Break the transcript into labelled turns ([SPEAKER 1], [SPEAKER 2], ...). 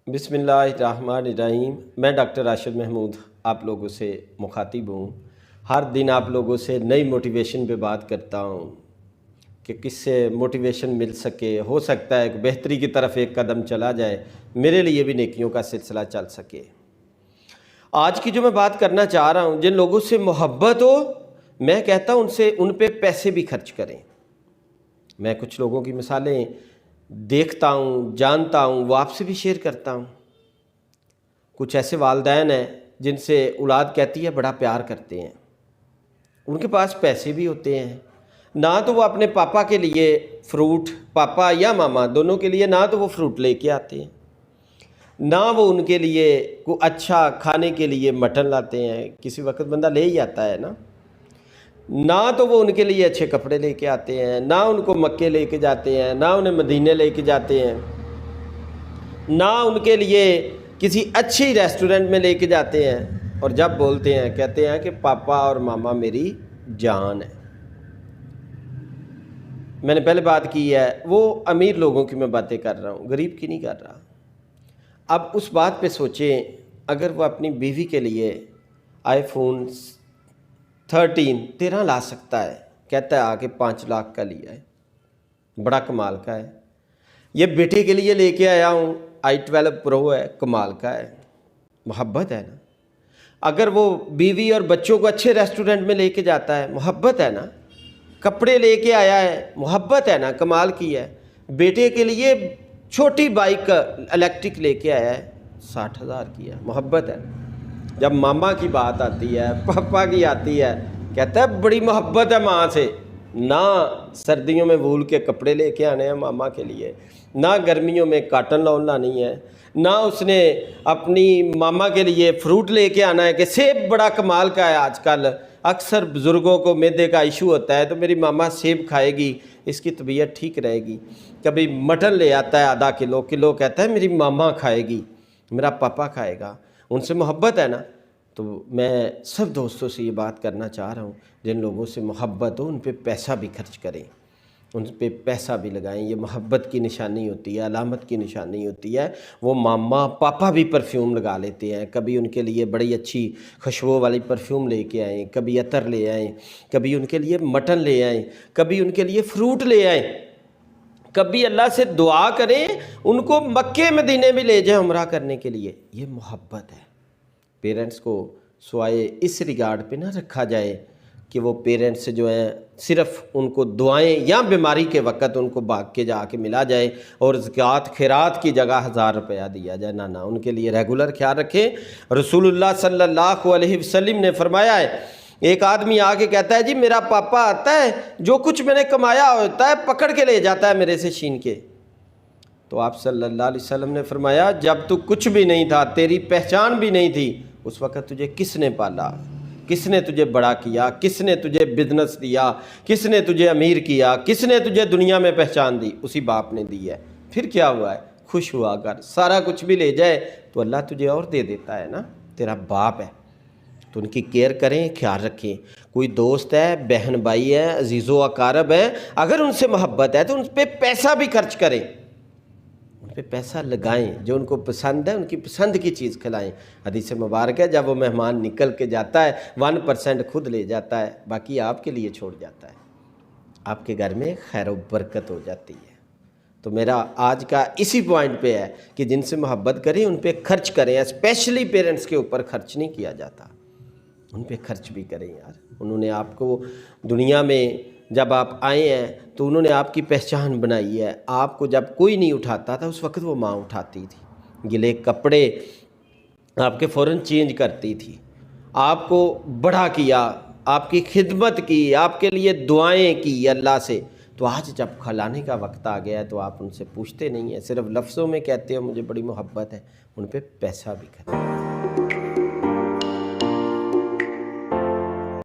[SPEAKER 1] बिस्मिल्लाहिर्रहमानिर्रहीम। मैं डॉक्टर राशिद महमूद आप लोगों से मुखातिब हूँ। हर दिन आप लोगों से नई मोटिवेशन पे बात करता हूँ कि किससे मोटिवेशन मिल सके, हो सकता है कि बेहतरी की तरफ एक कदम चला जाए, मेरे लिए भी नेकियों का सिलसिला चल सके। आज की जो मैं बात करना चाह रहा हूँ, जिन लोगों से मोहब्बत हो, मैं कहता हूँ उन पे पैसे भी खर्च करें। मैं कुछ लोगों की मिसालें देखता हूँ, जानता हूँ, वो आपसे भी शेयर करता हूँ। कुछ ऐसे वालिदैन हैं जिनसे औलाद कहती है बड़ा प्यार करते हैं, उनके पास पैसे भी होते हैं, ना तो वो अपने पापा के लिए फ्रूट, पापा या मामा दोनों के लिए, ना तो वो फ्रूट लेके आते हैं, ना वो उनके लिए को अच्छा खाने के लिए मटन लाते हैं, किसी वक्त बंदा ले ही आता है ना तो वो उनके लिए अच्छे कपड़े लेके आते हैं, ना उनको मक्के लेके जाते हैं, ना उन्हें मदीने लेके जाते हैं, ना उनके लिए किसी अच्छी रेस्टोरेंट में लेके जाते हैं। और जब बोलते हैं कहते हैं कि पापा और मामा मेरी जान है। मैंने पहले बात की है, वो अमीर लोगों की मैं बातें कर रहा हूँ, गरीब की नहीं कर रहा। अब उस बात पे सोचें, अगर वो अपनी बीवी के लिए आईफोन 13 ला सकता है, कहता है आके 5 लाख का लिया है, बड़ा कमाल का है। ये बेटे के लिए लेके आया हूँ i12 प्रो है, कमाल का है, मोहब्बत है ना। अगर वो बीवी और बच्चों को अच्छे रेस्टोरेंट में लेके जाता है, मोहब्बत है ना। कपड़े लेके आया है, मोहब्बत है ना, कमाल की है। बेटे के लिए छोटी बाइक इलेक्ट्रिक लेके आया है, 60,000 की है, मोहब्बत है। जब मामा की बात आती है, पापा की आती है, कहता है बड़ी मोहब्बत है माँ से। ना सर्दियों में वूल के कपड़े लेके आने हैं मामा के लिए, ना गर्मियों में काटन लॉन लानी है, ना उसने अपनी मामा के लिए फ्रूट लेके आना है कि सेब बड़ा कमाल का है। आजकल अक्सर बुज़ुर्गों को मैदे का इशू होता है, तो मेरी मामा सेब खाएगी, इसकी तबीयत ठीक रहेगी। कभी मटन ले आता है आधा किलो, कहता है मेरी मामा खाएगी, मेरा पापा खाएगा। उनसे मोहब्बत है ना। तो मैं सब दोस्तों से ये बात करना चाह रहा हूँ, जिन लोगों से मोहब्बत हो उन पे पैसा भी खर्च करें, उन पे पैसा भी लगाएं। ये मोहब्बत की निशानी होती है, अलामत की निशानी होती है। वो मामा पापा भी परफ्यूम लगा लेते हैं, कभी उनके लिए बड़ी अच्छी खुशबू वाली परफ्यूम लेके आएँ, कभी अतर ले आएँ, कभी उनके लिए मटन ले आएँ, कभी उनके लिए फ्रूट ले आएँ, कभी अल्लाह से दुआ करें उनको मक्के मदीने में ले जाए उम्रा करने के लिए। ये मोहब्बत है। पेरेंट्स को स्वाए इस रिगार्ड पे ना रखा जाए कि वो पेरेंट्स जो हैं सिर्फ़ उनको दुआएं या बीमारी के वक़्त उनको भाग के जाके मिला जाए और ज़कात खैरात की जगह 1000 रुपया दिया जाए। ना, उनके लिए रेगुलर ख्याल रखें। रसूलुल्लाह सल्लल्लाहु अलैहि वसल्लम ने फरमाया है, एक आदमी आके कहता है जी मेरा पापा आता है, जो कुछ मैंने कमाया होता है पकड़ के ले जाता है मेरे से छीन के। तो आप सल्लल्लाहु अलैहि वसल्लम ने फरमाया, जब तू कुछ भी नहीं था, तेरी पहचान भी नहीं थी, उस वक़्त तुझे किसने पाला, किसने तुझे बड़ा किया, किसने तुझे बिजनेस दिया, किसने तुझे अमीर किया, किसने तुझे दुनिया में पहचान दी, उसी बाप ने दी है। फिर क्या हुआ है, खुश हुआ कर। सारा कुछ भी ले जाए तो अल्लाह तुझे और दे देता है ना, तेरा बाप है। तो उनकी केयर करें, ख्याल रखें। कोई दोस्त है, बहन भाई है, अजीज़ो अकारब है, अगर उनसे मोहब्बत है तो उन पर पैसा भी खर्च करें, उन पे पैसा लगाएं। जो उनको पसंद है उनकी पसंद की चीज़ खिलाएं। हदीस मुबारक है, जब वो मेहमान निकल के जाता है 1% खुद ले जाता है, बाकी आपके लिए छोड़ जाता है, आपके घर में खैर व बरकत हो जाती है। तो मेरा आज का इसी पॉइंट पे है कि जिनसे मोहब्बत करें उन पे खर्च करें। स्पेशली पेरेंट्स के ऊपर खर्च नहीं किया जाता, उन पे खर्च भी करें यार। उन्होंने आपको दुनिया में जब आप आए हैं तो उन्होंने आपकी पहचान बनाई है। आपको जब कोई नहीं उठाता था उस वक्त वो माँ उठाती थी, गिले कपड़े आपके फ़ौरन चेंज करती थी, आपको बड़ा किया, आपकी खिदमत की, आपके लिए दुआएं की अल्लाह से। तो आज जब खिलाने का वक्त आ गया है तो आप उनसे पूछते नहीं हैं, सिर्फ लफ्ज़ों में कहते हो मुझे बड़ी मोहब्बत है। उन पर पैसा भी करें।